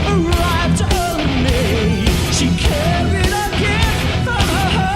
Arrived early, she carried a gift from her home.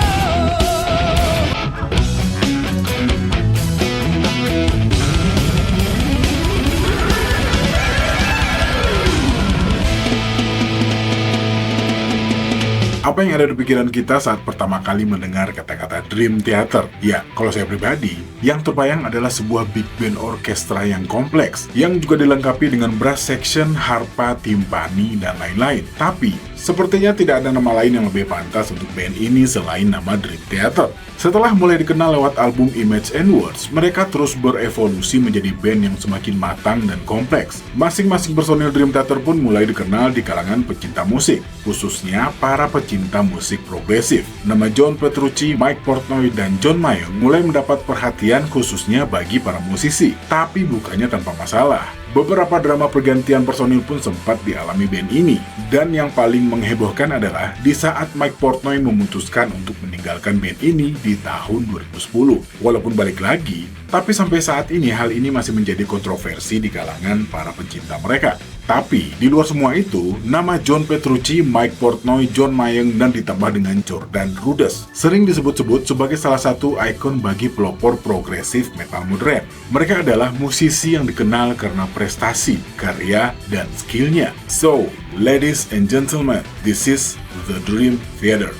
Apa yang ada di pikiran kita saat pertama kali mendengar kata-kata Dream Theater? Ya, kalau saya pribadi, yang terbayang adalah sebuah big band orkestra yang kompleks, yang juga dilengkapi dengan brass section, harpa, timpani, dan lain-lain. Tapi, sepertinya tidak ada nama lain yang lebih pantas untuk band ini selain nama Dream Theater. Setelah mulai dikenal lewat album Image and Words, mereka terus berevolusi menjadi band yang semakin matang dan kompleks. Masing-masing personil Dream Theater pun mulai dikenal di kalangan pecinta musik, khususnya para pecinta musik progresif. Nama John Petrucci, Mike Portnoy, dan John Mayall mulai mendapat perhatian khususnya bagi para musisi, tapi bukannya tanpa masalah. Beberapa drama pergantian personil pun sempat dialami band ini, dan yang paling menghebohkan adalah di saat Mike Portnoy memutuskan untuk meninggalkan band ini di tahun 2010. Walaupun balik lagi, tapi sampai saat ini hal ini masih menjadi kontroversi di kalangan para pencinta mereka. Tapi, di luar semua itu, nama John Petrucci, Mike Portnoy, John Mayall, dan ditambah dengan Jordan Rudess sering disebut-sebut sebagai salah satu ikon bagi pelopor progresif metal modern. Mereka adalah musisi yang dikenal karena prestasi, karya, dan skillnya. So, ladies and gentlemen, this is the Dream Theater.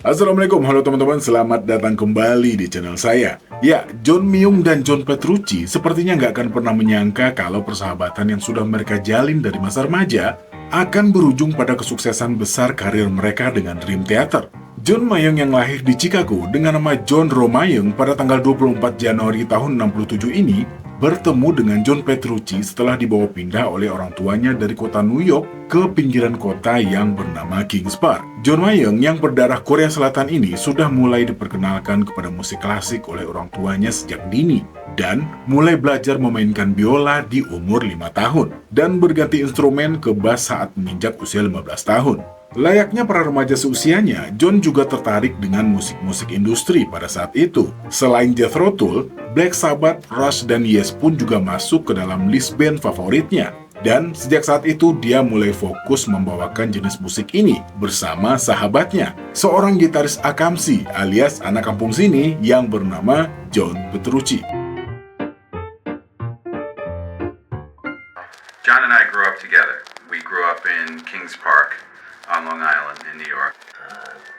Assalamualaikum, halo teman-teman, selamat datang kembali di channel saya. Ya, John Myung dan John Petrucci sepertinya nggak akan pernah menyangka kalau persahabatan yang sudah mereka jalin dari masa remaja akan berujung pada kesuksesan besar karir mereka dengan Dream Theater. John Mayall yang lahir di Chicago dengan nama John Ro Mayall pada tanggal 24 Januari tahun 67 ini bertemu dengan John Petrucci setelah dibawa pindah oleh orang tuanya dari kota New York ke pinggiran kota yang bernama Kings Park. John Mayall yang berdarah Korea Selatan ini sudah mulai diperkenalkan kepada musik klasik oleh orang tuanya sejak dini dan mulai belajar memainkan biola di umur 5 tahun dan berganti instrumen ke bass saat menginjak usia 15 tahun. Layaknya para remaja seusianya, John juga tertarik dengan musik-musik industri pada saat itu. Selain Jethro Tull, Black Sabbath, Rush, dan Yes pun juga masuk ke dalam list band favoritnya. Dan sejak saat itu dia mulai fokus membawakan jenis musik ini bersama sahabatnya, seorang gitaris akamsi alias anak kampung sini yang bernama John Petrucci. John and I grew up together. We grew up in Kings Park on Long Island in New York.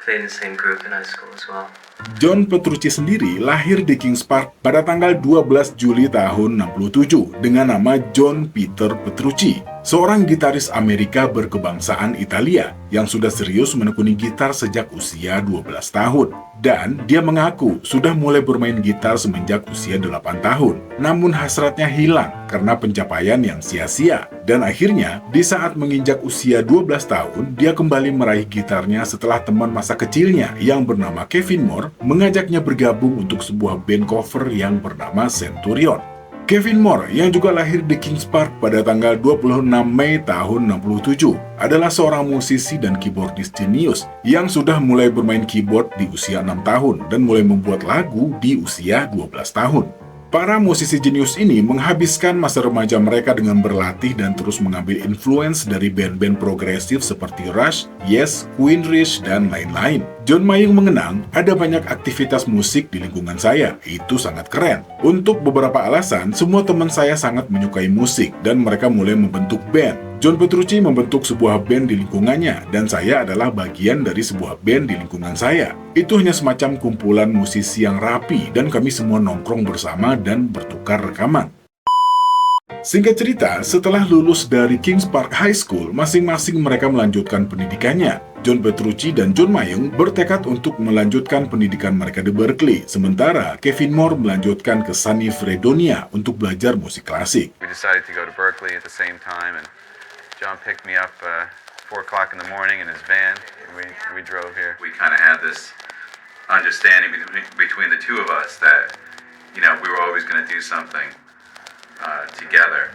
Played in the same group in high school as well. John Petrucci sendiri lahir di Kings Park pada tanggal 12 Juli tahun 67 dengan nama John Peter Petrucci, seorang gitaris Amerika berkebangsaan Italia yang sudah serius menekuni gitar sejak usia 12 tahun. Dan dia mengaku sudah mulai bermain gitar semenjak usia 8 tahun. Namun hasratnya hilang karena pencapaian yang sia-sia. Dan akhirnya, di saat menginjak usia 12 tahun, dia kembali meraih gitarnya setelah teman masa kecilnya yang bernama Kevin Moore mengajaknya bergabung untuk sebuah band cover yang bernama Centurion. Kevin Moore, yang juga lahir di Kings Park pada tanggal 26 Mei tahun 67, adalah seorang musisi dan keyboardis jenius yang sudah mulai bermain keyboard di usia 6 tahun dan mulai membuat lagu di usia 12 tahun. Para musisi jenius ini menghabiskan masa remaja mereka dengan berlatih dan terus mengambil influence dari band-band progresif seperti Rush, Yes, Queen Rich, dan lain-lain. John Mayall mengenang, ada banyak aktivitas musik di lingkungan saya, itu sangat keren. Untuk beberapa alasan, semua teman saya sangat menyukai musik dan mereka mulai membentuk band. John Petrucci membentuk sebuah band di lingkungannya, dan saya adalah bagian dari sebuah band di lingkungan saya. Itu hanya semacam kumpulan musisi yang rapi, dan kami semua nongkrong bersama dan bertukar rekaman. Singkat cerita, setelah lulus dari Kings Park High School, masing-masing mereka melanjutkan pendidikannya. John Petrucci dan John Mayall bertekad untuk melanjutkan pendidikan mereka di Berkeley, sementara Kevin Moore melanjutkan ke Sunny Fredonia untuk belajar musik klasik. We decided to go to Berkeley at the same time, and John picked me up 4 o'clock in the morning in his van, and we drove here. We kind of had this understanding between the two of us that, we were always going to do something together.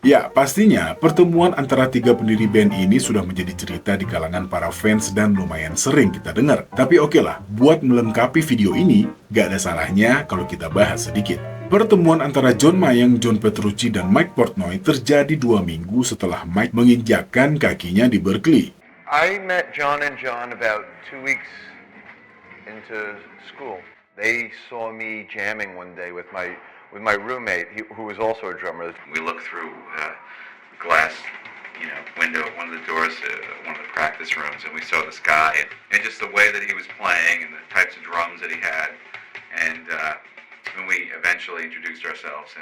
Ya, pastinya pertemuan antara tiga pendiri band ini sudah menjadi cerita di kalangan para fans dan lumayan sering kita dengar. Tapi oke lah, buat melengkapi video ini, gak ada salahnya kalau kita bahas sedikit. Pertemuan antara John Mayall, John Petrucci, dan Mike Portnoy terjadi 2 minggu setelah Mike menginjakkan kakinya di Berkeley. I met John and John about 2 weeks into school. They saw me jamming one day with my roommate, who was also a drummer. We looked through glass, window at one of the doors, one of the practice rooms, and we saw this guy, and just the way that he was playing and the types of drums that he had, and we eventually introduced ourselves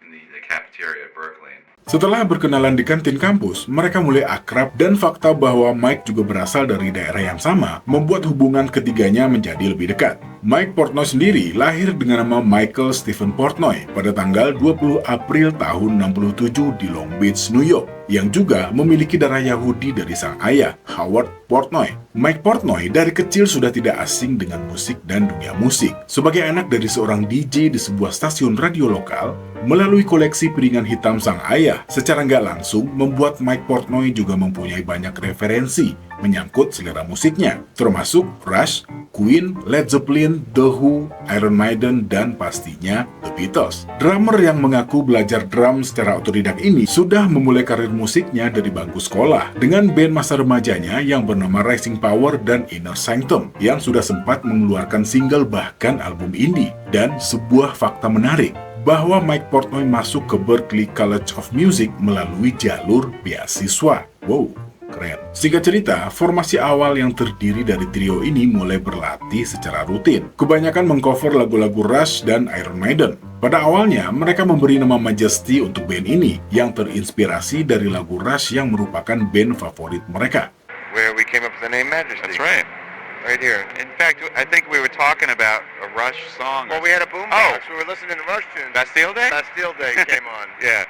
in the cafeteria at Berkeley. Setelah berkenalan di kantin kampus, mereka mulai akrab dan fakta bahwa Mike juga berasal dari daerah yang sama membuat hubungan ketiganya menjadi lebih dekat. Mike Portnoy sendiri lahir dengan nama Michael Stephen Portnoy pada tanggal 20 April tahun 67 di Long Beach, New York, yang juga memiliki darah Yahudi dari sang ayah, Howard Portnoy. Mike Portnoy dari kecil sudah tidak asing dengan musik dan dunia musik. Sebagai anak dari seorang DJ di sebuah stasiun radio lokal, melalui koleksi piringan hitam sang ayah, secara nggak langsung membuat Mike Portnoy juga mempunyai banyak referensi menyangkut selera musiknya, termasuk Rush, Queen, Led Zeppelin, The Who, Iron Maiden, dan pastinya The Beatles. Drummer yang mengaku belajar drum secara otodidak ini sudah memulai karir musiknya dari bangku sekolah dengan band masa remajanya yang bernama Rising Power dan Inner Sanctum yang sudah sempat mengeluarkan single bahkan album indie. Dan sebuah fakta menarik, bahwa Mike Portnoy masuk ke Berklee College of Music melalui jalur beasiswa. Wow, keren. Singkat cerita, formasi awal yang terdiri dari trio ini mulai berlatih secara rutin. Kebanyakan mengcover lagu-lagu Rush dan Iron Maiden. Pada awalnya, mereka memberi nama Majesty untuk band ini, yang terinspirasi dari lagu Rush yang merupakan band favorit mereka. Where we came up with the name Majesty. That's right. Right here. In fact, I think we were talking about a Rush song. Well, we had a boombox. We were listening to Rush tunes. Bastille Day? Bastille Day came on. Yeah.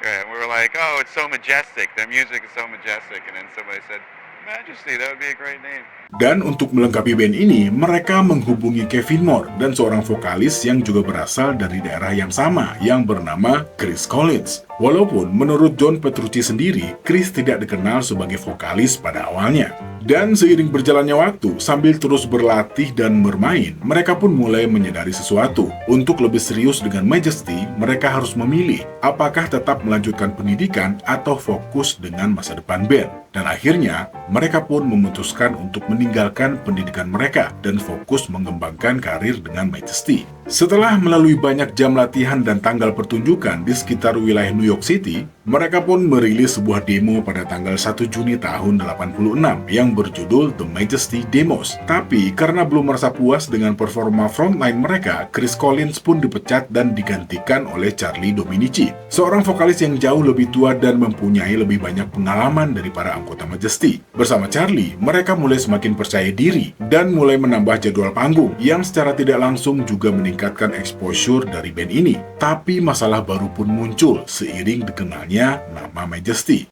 Yeah, we were like, oh, it's so majestic. Their music is so majestic. And then somebody said, Majesty, that would be a great name. Dan untuk melengkapi band ini, mereka menghubungi Kevin Moore dan seorang vokalis yang juga berasal dari daerah yang sama, yang bernama Chris Collins. Walaupun menurut John Petrucci sendiri, Chris tidak dikenal sebagai vokalis pada awalnya. Dan seiring berjalannya waktu, sambil terus berlatih dan bermain, mereka pun mulai menyadari sesuatu. Untuk lebih serius dengan Majesty, mereka harus memilih apakah tetap melanjutkan pendidikan atau fokus dengan masa depan band. Dan akhirnya, mereka pun memutuskan untuk meninggalkan pendidikan mereka dan fokus mengembangkan karir dengan Majesty. Setelah melalui banyak jam latihan dan tanggal pertunjukan di sekitar wilayah New York City, mereka pun merilis sebuah demo pada tanggal 1 Juni tahun 86 yang berjudul The Majesty Demos. Tapi karena belum merasa puas dengan performa frontline mereka, Chris Collins pun dipecat dan digantikan oleh Charlie Dominici, seorang vokalis yang jauh lebih tua dan mempunyai lebih banyak pengalaman dari para anggota Majesty. Bersama Charlie, mereka mulai semakin percaya diri dan mulai menambah jadwal panggung yang secara tidak langsung juga meningkatkan exposure dari band ini. Tapi masalah baru pun muncul seiring dikenalnya nama Majesty.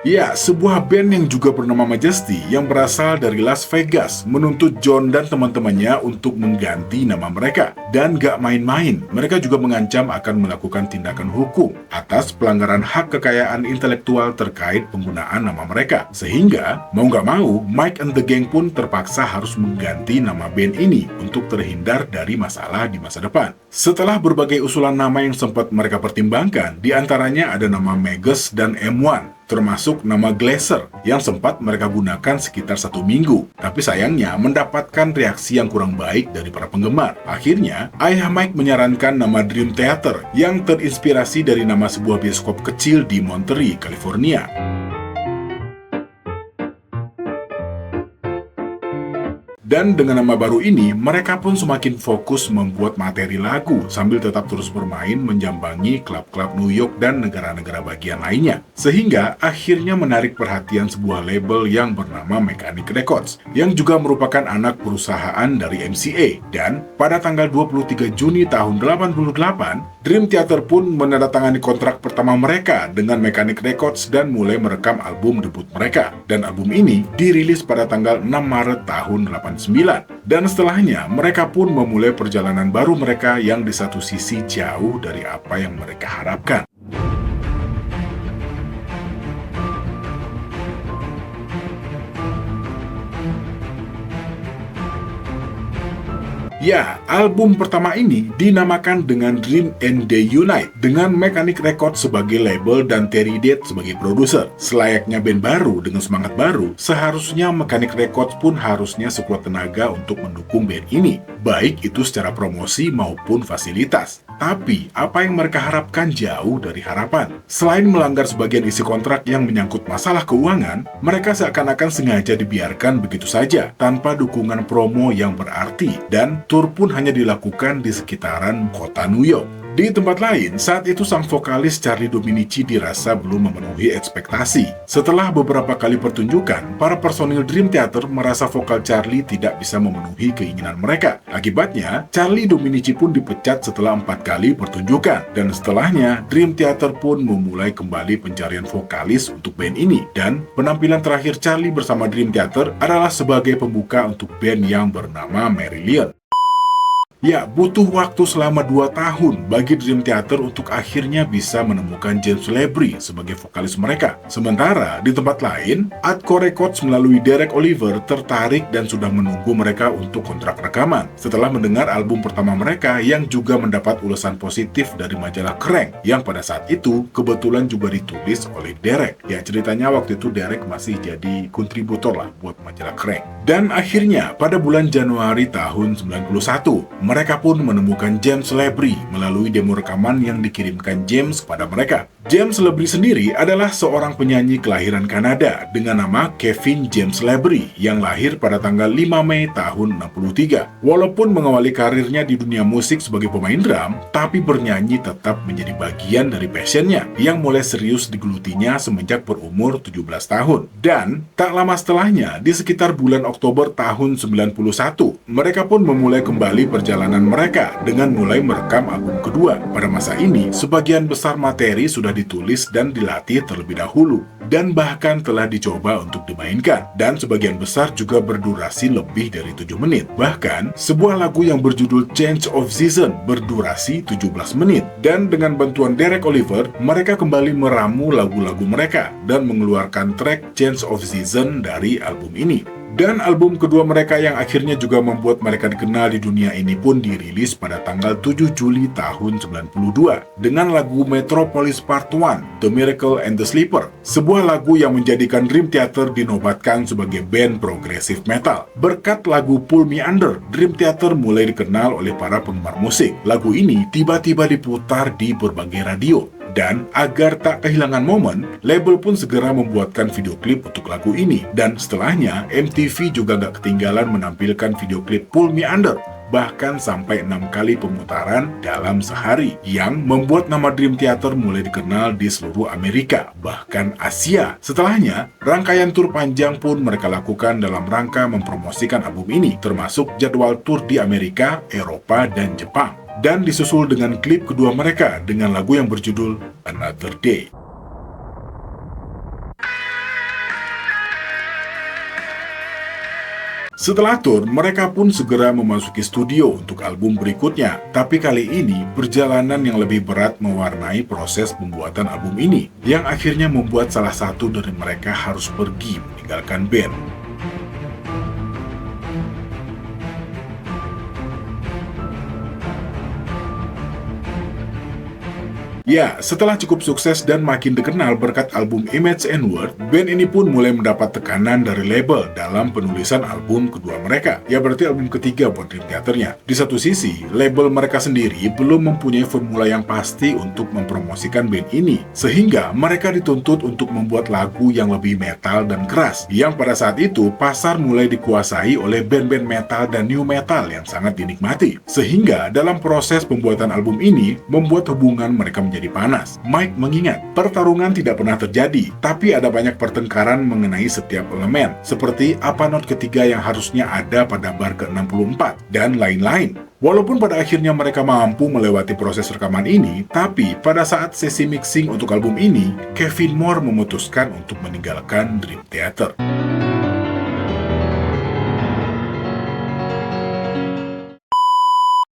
Ya, sebuah band yang juga bernama Majesty yang berasal dari Las Vegas menuntut John dan teman-temannya untuk mengganti nama mereka. Dan gak main-main, mereka juga mengancam akan melakukan tindakan hukum atas pelanggaran hak kekayaan intelektual terkait penggunaan nama mereka. Sehingga, mau gak mau, Mike and the Gang pun terpaksa harus mengganti nama band ini untuk terhindar dari masalah di masa depan. Setelah berbagai usulan nama yang sempat mereka pertimbangkan, diantaranya ada nama Magus dan M1, termasuk nama Glaser yang sempat mereka gunakan sekitar 1 minggu. Tapi sayangnya mendapatkan reaksi yang kurang baik dari para penggemar. Akhirnya, ayah Mike menyarankan nama Dream Theater yang terinspirasi dari nama sebuah bioskop kecil di Monterey, California. Dan dengan nama baru ini, mereka pun semakin fokus membuat materi lagu sambil tetap terus bermain menjambangi klub-klub New York dan negara-negara bagian lainnya. Sehingga akhirnya menarik perhatian sebuah label yang bernama Mechanic Records, yang juga merupakan anak perusahaan dari MCA. Dan pada tanggal 23 Juni tahun 88, Dream Theater pun menandatangani kontrak pertama mereka dengan Mechanic Records dan mulai merekam album debut mereka. Dan album ini dirilis pada tanggal 6 Maret tahun 89. Dan setelahnya, mereka pun memulai perjalanan baru mereka yang di satu sisi jauh dari apa yang mereka harapkan. Ya, album pertama ini dinamakan dengan Dream and They Unite dengan Mechanic Records sebagai label dan Terry Dead sebagai produser. Selayaknya band baru dengan semangat baru, seharusnya Mechanic Records pun harusnya sekuat tenaga untuk mendukung band ini, baik itu secara promosi maupun fasilitas. Tapi, apa yang mereka harapkan jauh dari harapan. Selain melanggar sebagian isi kontrak yang menyangkut masalah keuangan, mereka seakan-akan sengaja dibiarkan begitu saja, tanpa dukungan promo yang berarti, dan tur pun hanya dilakukan di sekitaran kota New York. Di tempat lain, saat itu sang vokalis Charlie Dominici dirasa belum memenuhi ekspektasi. Setelah beberapa kali pertunjukan, para personil Dream Theater merasa vokal Charlie tidak bisa memenuhi keinginan mereka. Akibatnya, Charlie Dominici pun dipecat setelah 4 kali pertunjukan. Dan setelahnya, Dream Theater pun memulai kembali pencarian vokalis untuk band ini. Dan penampilan terakhir Charlie bersama Dream Theater adalah sebagai pembuka untuk band yang bernama Marillion. Ya, butuh waktu selama 2 tahun bagi Dream Theater untuk akhirnya bisa menemukan James Labrie sebagai vokalis mereka. Sementara, di tempat lain, Atco Records melalui Derek Oliver tertarik dan sudah menunggu mereka untuk kontrak rekaman. Setelah mendengar album pertama mereka yang juga mendapat ulasan positif dari majalah Kerrang, yang pada saat itu kebetulan juga ditulis oleh Derek. Ya, ceritanya waktu itu Derek masih jadi kontributor lah buat majalah Kerrang. Dan akhirnya, pada bulan Januari tahun 91, mereka pun menemukan James Labrie melalui demo rekaman yang dikirimkan James kepada mereka. James Labrie sendiri adalah seorang penyanyi kelahiran Kanada dengan nama Kevin James Labrie yang lahir pada tanggal 5 Mei tahun 63. Walaupun mengawali karirnya di dunia musik sebagai pemain drum, tapi bernyanyi tetap menjadi bagian dari passionnya yang mulai serius digelutinya semenjak berumur 17 tahun. Dan tak lama setelahnya, di sekitar bulan Oktober tahun 91, mereka pun memulai kembali perjalanan mereka dengan mulai merekam album kedua. Pada masa ini, sebagian besar materi sudah ditulis dan dilatih terlebih dahulu, dan bahkan telah dicoba untuk dimainkan, dan sebagian besar juga berdurasi lebih dari 7 menit. Bahkan, sebuah lagu yang berjudul Change of Season berdurasi 17 menit, dan dengan bantuan Derek Oliver, mereka kembali meramu lagu-lagu mereka, dan mengeluarkan track Change of Season dari album ini. Dan album kedua mereka yang akhirnya juga membuat mereka dikenal di dunia ini pun dirilis pada tanggal 7 Juli tahun 92 dengan lagu Metropolis Part 1, The Miracle and the Sleeper, sebuah lagu yang menjadikan Dream Theater dinobatkan sebagai band progressive metal. Berkat lagu Pull Me Under, Dream Theater mulai dikenal oleh para penggemar musik. Lagu ini tiba-tiba diputar di berbagai radio. Dan agar tak kehilangan momen, label pun segera membuatkan video klip untuk lagu ini. Dan setelahnya, MTV juga gak ketinggalan menampilkan video klip Pull Me Under, bahkan sampai 6 kali pemutaran dalam sehari, yang membuat nama Dream Theater mulai dikenal di seluruh Amerika, bahkan Asia. Setelahnya, rangkaian tur panjang pun mereka lakukan dalam rangka mempromosikan album ini, termasuk jadwal tur di Amerika, Eropa, dan Jepang. Dan disusul dengan klip kedua mereka dengan lagu yang berjudul Another Day. Setelah tur, mereka pun segera memasuki studio untuk album berikutnya. Tapi kali ini, perjalanan yang lebih berat mewarnai proses pembuatan album ini, yang akhirnya membuat salah satu dari mereka harus pergi meninggalkan band. Ya, setelah cukup sukses dan makin dikenal berkat album Image and Word, band ini pun mulai mendapat tekanan dari label dalam penulisan album kedua mereka. Ya, berarti album ketiga buat Dream Theater-nya. Di satu sisi, label mereka sendiri belum mempunyai formula yang pasti untuk mempromosikan band ini, sehingga mereka dituntut untuk membuat lagu yang lebih metal dan keras, yang pada saat itu pasar mulai dikuasai oleh band-band metal dan new metal yang sangat dinikmati. Sehingga dalam proses pembuatan album ini, membuat hubungan mereka menjadi panas. Mike mengingat, pertarungan tidak pernah terjadi, tapi ada banyak pertengkaran mengenai setiap elemen, seperti apa not ketiga yang harusnya ada pada bar ke-64, dan lain-lain. Walaupun pada akhirnya mereka mampu melewati proses rekaman ini, tapi pada saat sesi mixing untuk album ini, Kevin Moore memutuskan untuk meninggalkan Dream Theater.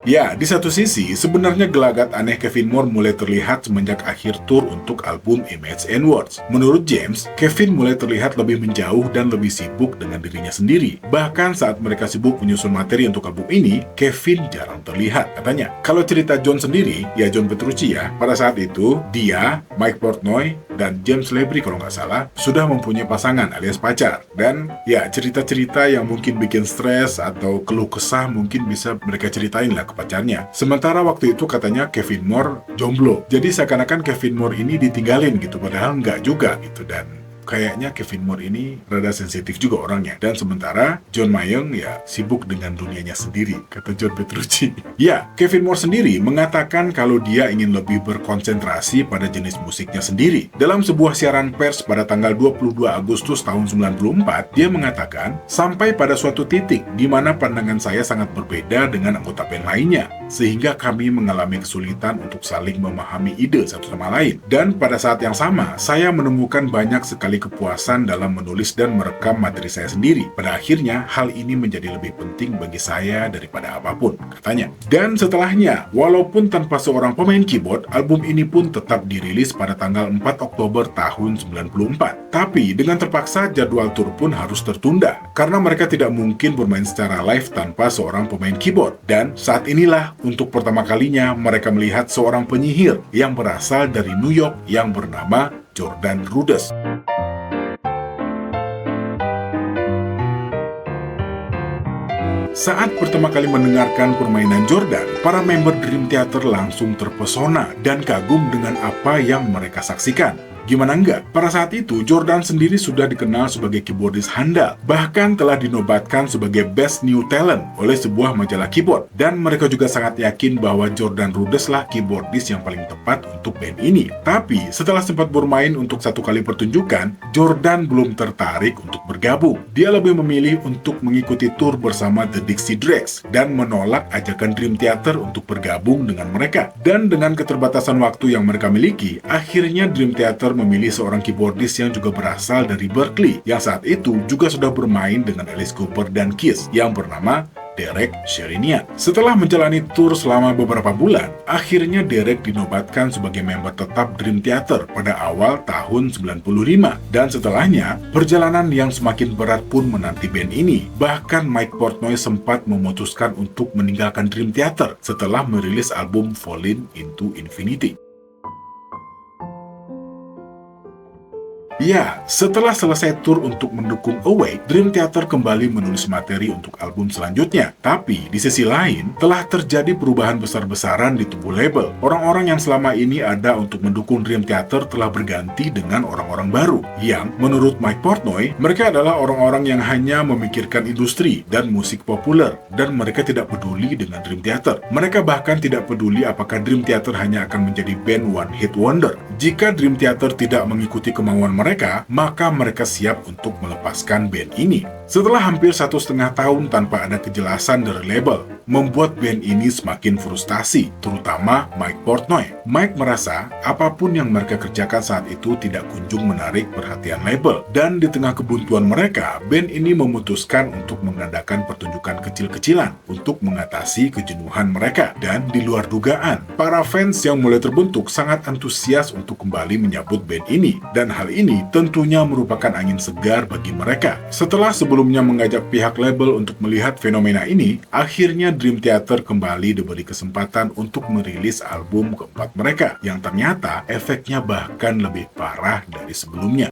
Ya, di satu sisi, sebenarnya gelagat aneh Kevin Moore mulai terlihat semenjak akhir tur untuk album Image and Words. Menurut James, Kevin mulai terlihat lebih menjauh dan lebih sibuk dengan dirinya sendiri. Bahkan saat mereka sibuk menyusun materi untuk album ini, Kevin jarang terlihat, katanya. Kalau cerita John sendiri, ya John Petrucci ya, pada saat itu, dia, Mike Portnoy, dan James Labrie kalau nggak salah, sudah mempunyai pasangan alias pacar. Dan ya, cerita-cerita yang mungkin bikin stres atau keluh kesah mungkin bisa mereka ceritain lah ke pacarnya. Sementara waktu itu katanya Kevin Moore jomblo. Jadi seakan-akan Kevin Moore ini ditinggalin gitu, padahal nggak juga gitu. Dan kayaknya Kevin Moore ini rada sensitif juga orangnya. Dan sementara John Mayung ya sibuk dengan dunianya sendiri, kata John Petrucci. Ya, Kevin Moore sendiri mengatakan kalau dia ingin lebih berkonsentrasi pada jenis musiknya sendiri. Dalam sebuah siaran pers pada tanggal 22 Agustus tahun 94, dia mengatakan, sampai pada suatu titik di mana pandangan saya sangat berbeda dengan anggota band lainnya, sehingga kami mengalami kesulitan untuk saling memahami ide satu sama lain. Dan pada saat yang sama, saya menemukan banyak sekali kepuasan dalam menulis dan merekam materi saya sendiri. Pada akhirnya, hal ini menjadi lebih penting bagi saya daripada apapun, katanya. Dan setelahnya, walaupun tanpa seorang pemain keyboard, album ini pun tetap dirilis pada tanggal 4 Oktober tahun 94. Tapi, dengan terpaksa jadwal tur pun harus tertunda, karena mereka tidak mungkin bermain secara live tanpa seorang pemain keyboard. Dan saat inilah, untuk pertama kalinya, mereka melihat seorang penyihir yang berasal dari New York yang bernama Jordan Rudess. Saat pertama kali mendengarkan permainan Jordan, para member Dream Theater langsung terpesona dan kagum dengan apa yang mereka saksikan. Gimana enggak? Pada saat itu, Jordan sendiri sudah dikenal sebagai keyboardis handal, bahkan telah dinobatkan sebagai Best New Talent oleh sebuah majalah keyboard. Dan mereka juga sangat yakin bahwa Jordan Rudess lah keyboardis yang paling tepat untuk band ini. Tapi, setelah sempat bermain untuk satu kali pertunjukan, Jordan belum tertarik untuk bergabung. Dia lebih memilih untuk mengikuti tur bersama The Dixie Dregs dan menolak ajakan Dream Theater untuk bergabung dengan mereka. Dan dengan keterbatasan waktu yang mereka miliki, akhirnya Dream Theater memilih seorang keyboardis yang juga berasal dari Berkeley, yang saat itu juga sudah bermain dengan Alice Cooper dan Kiss, yang bernama Derek Sherinian. Setelah menjalani tur selama beberapa bulan, akhirnya Derek dinobatkan sebagai member tetap Dream Theater pada awal tahun 95. Dan setelahnya, perjalanan yang semakin berat pun menanti band ini. Bahkan Mike Portnoy sempat memutuskan untuk meninggalkan Dream Theater setelah merilis album Falling into Infinity. Ya, setelah selesai tur untuk mendukung Awake, Dream Theater kembali menulis materi untuk album selanjutnya. Tapi, di sisi lain, telah terjadi perubahan besar-besaran di tubuh label. Orang-orang yang selama ini ada untuk mendukung Dream Theater telah berganti dengan orang-orang baru, yang menurut Mike Portnoy, mereka adalah orang-orang yang hanya memikirkan industri dan musik populer, dan mereka tidak peduli dengan Dream Theater. Mereka bahkan tidak peduli apakah Dream Theater hanya akan menjadi band one hit wonder. Jika Dream Theater tidak mengikuti kemauan mereka, maka mereka siap untuk melepaskan band ini. Setelah hampir 1,5 tahun tanpa ada kejelasan dari label, membuat band ini semakin frustasi, terutama Mike Portnoy. Mike merasa apapun yang mereka kerjakan saat itu tidak kunjung menarik perhatian label. Dan di tengah kebuntuan mereka, band ini memutuskan untuk mengadakan pertunjukan kecil-kecilan untuk mengatasi kejenuhan mereka. Dan di luar dugaan, para fans yang mulai terbentuk sangat antusias untuk kembali menyambut band ini. Dan hal ini tentunya merupakan angin segar bagi mereka. Setelah sebelumnya mengajak pihak label untuk melihat fenomena ini, akhirnya Dream Theater kembali diberi kesempatan untuk merilis album keempat mereka, yang ternyata efeknya bahkan lebih parah dari sebelumnya.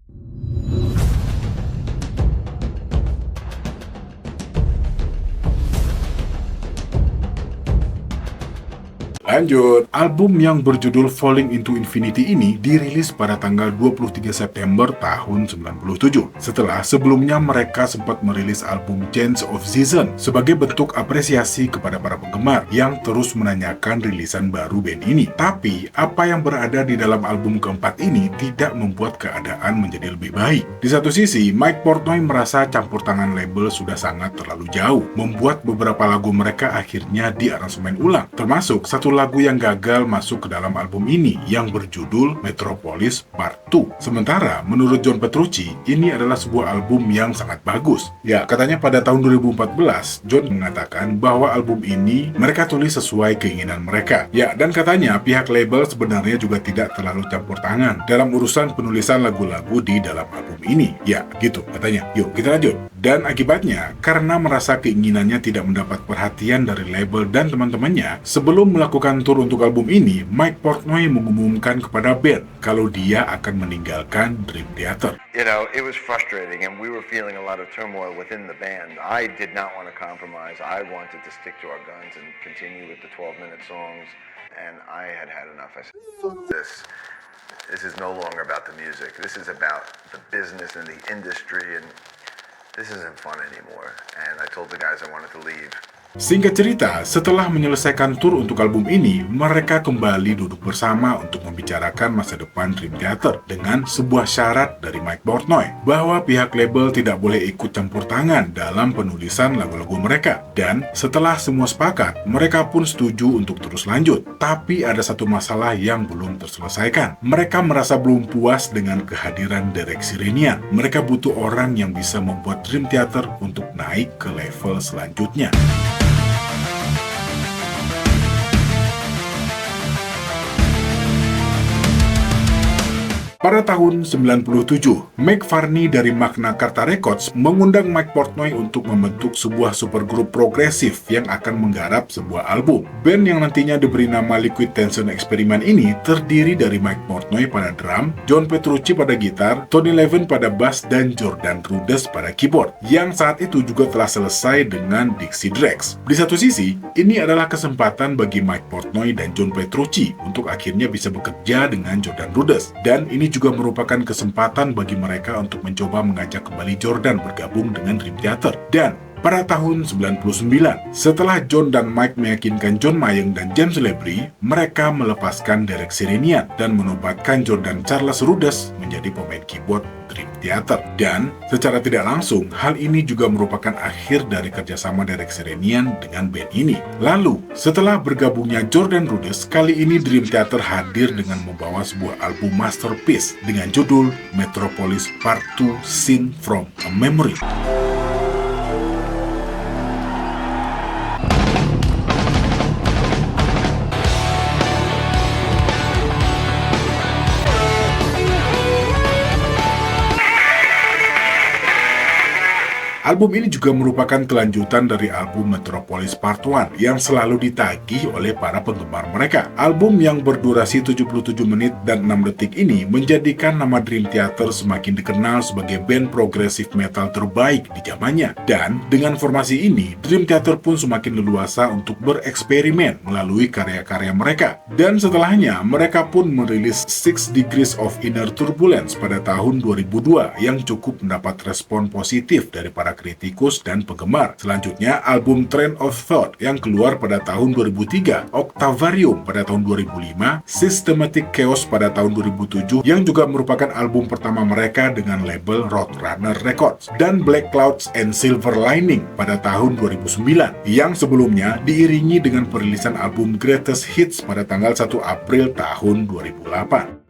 Lanjut, album yang berjudul Falling into Infinity ini dirilis pada tanggal 23 September tahun 97. Setelah sebelumnya mereka sempat merilis album Change of Season sebagai bentuk apresiasi kepada para penggemar yang terus menanyakan rilisan baru band ini. Tapi, apa yang berada di dalam album keempat ini tidak membuat keadaan menjadi lebih baik. Di satu sisi, Mike Portnoy merasa campur tangan label sudah sangat terlalu jauh, membuat beberapa lagu mereka akhirnya diaransemen ulang, termasuk satu lagu lagu yang gagal masuk ke dalam album ini yang berjudul Metropolis Part 2. Sementara menurut John Petrucci, ini adalah sebuah album yang sangat bagus. Ya, katanya pada tahun 2014, John mengatakan bahwa album ini mereka tulis sesuai keinginan mereka. Ya, dan katanya pihak label sebenarnya juga tidak terlalu campur tangan dalam urusan penulisan lagu-lagu di dalam album ini. Ya, gitu katanya. Yuk, kita lanjut. Dan akibatnya, karena merasa keinginannya tidak mendapat perhatian dari label dan teman-temannya, sebelum melakukan tour untuk album ini, Mike Portnoy mengumumkan kepada band kalau dia akan meninggalkan Dream Theater. You know, it was frustrating and we were feeling a lot of turmoil within the band. I did not want to compromise. I wanted to stick to our guns and continue with the 12-minute songs, and I had had enough. I said, fuck this. This is no longer about the music. This is about the business and the industry, and this isn't fun anymore. And I told the guys I wanted to leave. Singkat cerita, setelah menyelesaikan tur untuk album ini, mereka kembali duduk bersama untuk membicarakan masa depan Dream Theater dengan sebuah syarat dari Mike Portnoy bahwa pihak label tidak boleh ikut campur tangan dalam penulisan lagu-lagu mereka. Dan setelah semua sepakat, mereka pun setuju untuk terus lanjut. Tapi ada satu masalah yang belum terselesaikan. Mereka merasa belum puas dengan kehadiran Derek Sherinian. Mereka butuh orang yang bisa membuat Dream Theater untuk naik ke level selanjutnya. Pada tahun 97, Mike Varney dari Magna Carta Records mengundang Mike Portnoy untuk membentuk sebuah supergrup progresif yang akan menggarap sebuah album. Band yang nantinya diberi nama Liquid Tension Experiment ini terdiri dari Mike Portnoy pada drum, John Petrucci pada gitar, Tony Levin pada bass, dan Jordan Rudess pada keyboard, yang saat itu juga telah selesai dengan Dixie Drex. Di satu sisi, ini adalah kesempatan bagi Mike Portnoy dan John Petrucci untuk akhirnya bisa bekerja dengan Jordan Rudess, dan ini juga merupakan kesempatan bagi mereka untuk mencoba mengajak kembali Jordan bergabung dengan Dream Theater. Dan pada tahun 99, setelah John dan Mike meyakinkan John Mayeng dan James Labrie, mereka melepaskan Derek Sherinian dan menobatkan Jordan Charles Rudess menjadi pemain keyboard Dream Theater. Dan secara tidak langsung, hal ini juga merupakan akhir dari kerjasama Derek Sherinian dengan band ini. Lalu, setelah bergabungnya Jordan Rudess, kali ini Dream Theater hadir dengan membawa sebuah album masterpiece dengan judul Metropolis Part 2 Scene from a Memory. Album ini juga merupakan kelanjutan dari album Metropolis Part 1 yang selalu ditagih oleh para penggemar mereka. Album yang berdurasi 77 menit dan 6 detik ini menjadikan nama Dream Theater semakin dikenal sebagai band progressive metal terbaik di zamannya. Dan dengan formasi ini, Dream Theater pun semakin leluasa untuk bereksperimen melalui karya-karya mereka. Dan setelahnya, mereka pun merilis 6 Degrees of Inner Turbulence pada tahun 2002 yang cukup mendapat respon positif dari para kritikus dan penggemar. Selanjutnya, album Train of Thought yang keluar pada tahun 2003, Octavarium pada tahun 2005, Systematic Chaos pada tahun 2007 yang juga merupakan album pertama mereka dengan label Roadrunner Records, dan Black Clouds and Silver Lining pada tahun 2009 yang sebelumnya diiringi dengan perilisan album Greatest Hits pada tanggal 1 April tahun 2008.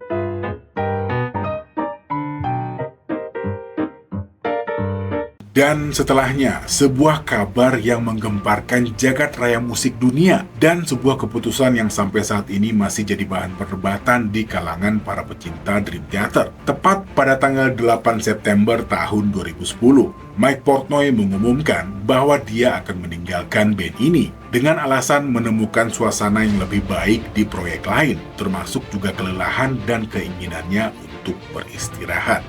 Dan setelahnya, sebuah kabar yang menggemparkan jagat raya musik dunia dan sebuah keputusan yang sampai saat ini masih jadi bahan perdebatan di kalangan para pecinta Dream Theater. Tepat pada tanggal 8 September tahun 2010, Mike Portnoy mengumumkan bahwa dia akan meninggalkan band ini dengan alasan menemukan suasana yang lebih baik di proyek lain, termasuk juga kelelahan dan keinginannya untuk beristirahat.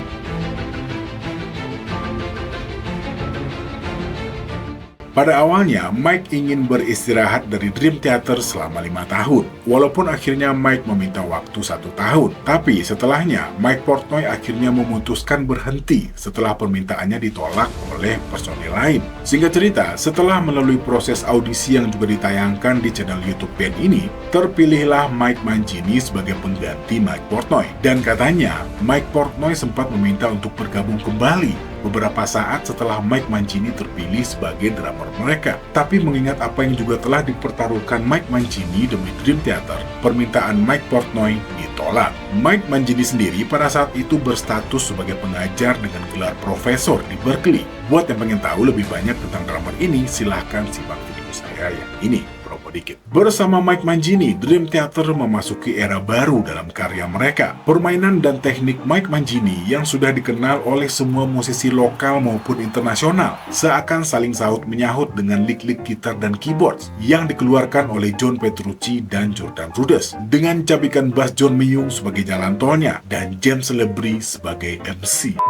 Pada awalnya, Mike ingin beristirahat dari Dream Theater selama 5 tahun. Walaupun akhirnya Mike meminta waktu 1 tahun. Tapi setelahnya, Mike Portnoy akhirnya memutuskan berhenti setelah permintaannya ditolak oleh personil lain. Singkat cerita, setelah melalui proses audisi yang juga ditayangkan di channel YouTube band ini, terpilihlah Mike Mangini sebagai pengganti Mike Portnoy. Dan katanya, Mike Portnoy sempat meminta untuk bergabung kembali beberapa saat setelah Mike Mancini terpilih sebagai drummer mereka. Tapi mengingat apa yang juga telah dipertaruhkan Mike Mancini demi Dream Theater, permintaan Mike Portnoy ditolak. Mike Mancini sendiri pada saat itu berstatus sebagai pengajar dengan gelar profesor di Berkeley. Buat yang pengen tahu lebih banyak tentang drummer ini, silahkan simak video saya yang ini. Dikit. Bersama Mike Mancini, Dream Theater memasuki era baru dalam karya mereka. Permainan dan teknik Mike Mancini yang sudah dikenal oleh semua musisi lokal maupun internasional seakan saling sahut menyahut dengan lik-lik gitar dan keyboards yang dikeluarkan oleh John Petrucci dan Jordan Rudess dengan cabikan bass John Myung sebagai jalan tolnya dan James Labrie sebagai MC.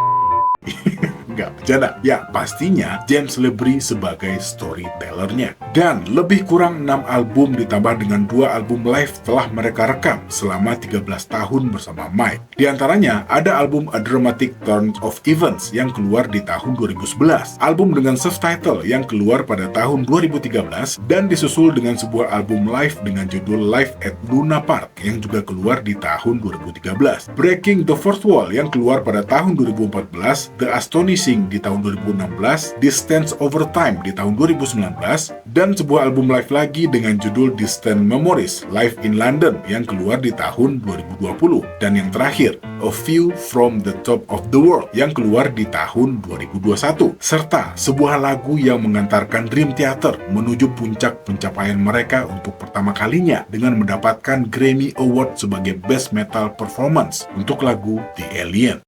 Nggak bercanda. Ya, pastinya James Labrie sebagai storytellernya. Dan lebih kurang 6 album ditambah dengan 2 album live telah mereka rekam selama 13 tahun bersama Mike. Di antaranya ada album A Dramatic Turn of Events yang keluar di tahun 2011, album dengan self-title yang keluar pada tahun 2013, dan disusul dengan sebuah album live dengan judul Live at Luna Park yang juga keluar di tahun 2013, Breaking the Fourth Wall yang keluar pada tahun 2014, The Astonishing di tahun 2016, Distance Over Time di tahun 2019, dan sebuah album live lagi dengan judul Distant Memories Live in London yang keluar di tahun 2020, dan yang terakhir A View from the Top of the World yang keluar di tahun 2021, serta sebuah lagu yang mengantarkan Dream Theater menuju puncak pencapaian mereka untuk pertama kalinya dengan mendapatkan Grammy Award sebagai Best Metal Performance untuk lagu The Alien.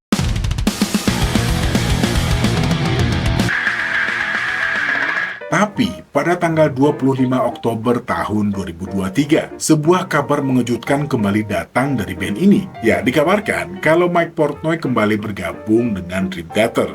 Tapi, pada tanggal 25 Oktober tahun 2023, sebuah kabar mengejutkan kembali datang dari band ini. Ya, dikabarkan kalau Mike Portnoy kembali bergabung dengan Dream Theater.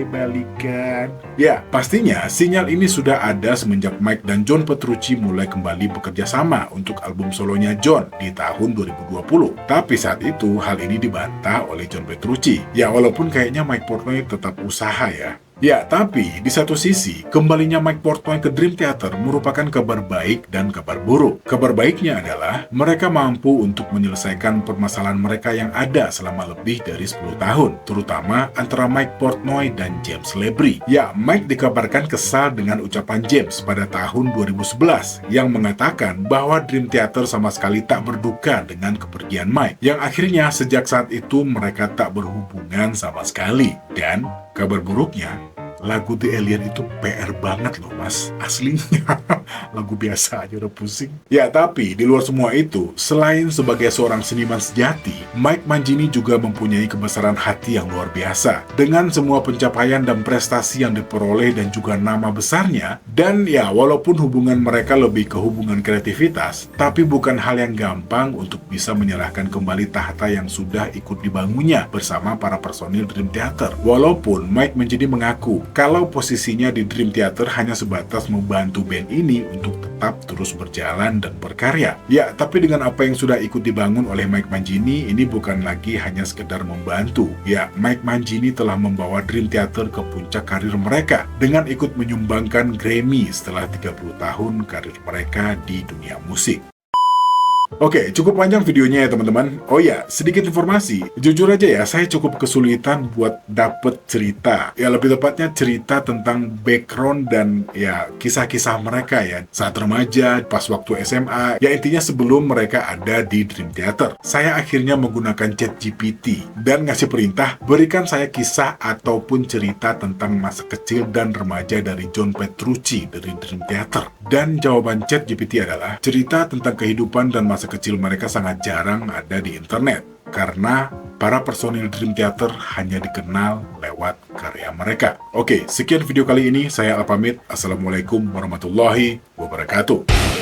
Balikan. Ya, pastinya sinyal ini sudah ada semenjak Mike dan John Petrucci mulai kembali bekerja sama untuk album solonya John di tahun 2020. Tapi saat itu, hal ini dibantah oleh John Petrucci. Ya, walaupun kayaknya Mike Portnoy tetap usaha ya. Ya, tapi di satu sisi, kembalinya Mike Portnoy ke Dream Theater merupakan kabar baik dan kabar buruk. Kabar baiknya adalah mereka mampu untuk menyelesaikan permasalahan mereka yang ada selama lebih dari 10 tahun, terutama antara Mike Portnoy dan James Labrie. Ya, Mike dikabarkan kesal dengan ucapan James pada tahun 2011 yang mengatakan bahwa Dream Theater sama sekali tak berduka dengan kepergian Mike, yang akhirnya sejak saat itu mereka tak berhubungan sama sekali. Dan kabar buruknya, lagu The Alien itu PR banget loh mas, aslinya. Lagu biasa aja udah pusing. Ya, tapi di luar semua itu, selain sebagai seorang seniman sejati, Mike Mancini juga mempunyai kebesaran hati yang luar biasa. Dengan semua pencapaian dan prestasi yang diperoleh dan juga nama besarnya, dan ya walaupun hubungan mereka lebih ke hubungan kreativitas, tapi bukan hal yang gampang untuk bisa menyerahkan kembali tahta yang sudah ikut dibangunnya bersama para personil Dream Theater. Walaupun Mike Mancini mengaku kalau posisinya di Dream Theater hanya sebatas membantu band ini untuk tetap terus berjalan dan berkarya. Ya, tapi dengan apa yang sudah ikut dibangun oleh Mike Mancini, ini bukan lagi hanya sekedar membantu. Ya, Mike Mancini telah membawa Dream Theater ke puncak karir mereka dengan ikut menyumbangkan Grammy setelah 30 tahun karir mereka di dunia musik. Oke, cukup panjang videonya ya teman-teman. Oh ya, sedikit informasi. Jujur aja ya, saya cukup kesulitan buat dapet cerita. Ya, lebih tepatnya cerita tentang background dan ya kisah-kisah mereka ya. Saat remaja, pas waktu SMA, ya intinya sebelum mereka ada di Dream Theater. Saya akhirnya menggunakan ChatGPT dan ngasih perintah, berikan saya kisah ataupun cerita tentang masa kecil dan remaja dari John Petrucci dari Dream Theater. Dan jawaban ChatGPT adalah, cerita tentang kehidupan dan masa kecil mereka sangat jarang ada di internet karena para personil Dream Theater hanya dikenal lewat karya mereka. Oke, sekian video kali ini. Saya Al pamit. Assalamualaikum warahmatullahi wabarakatuh.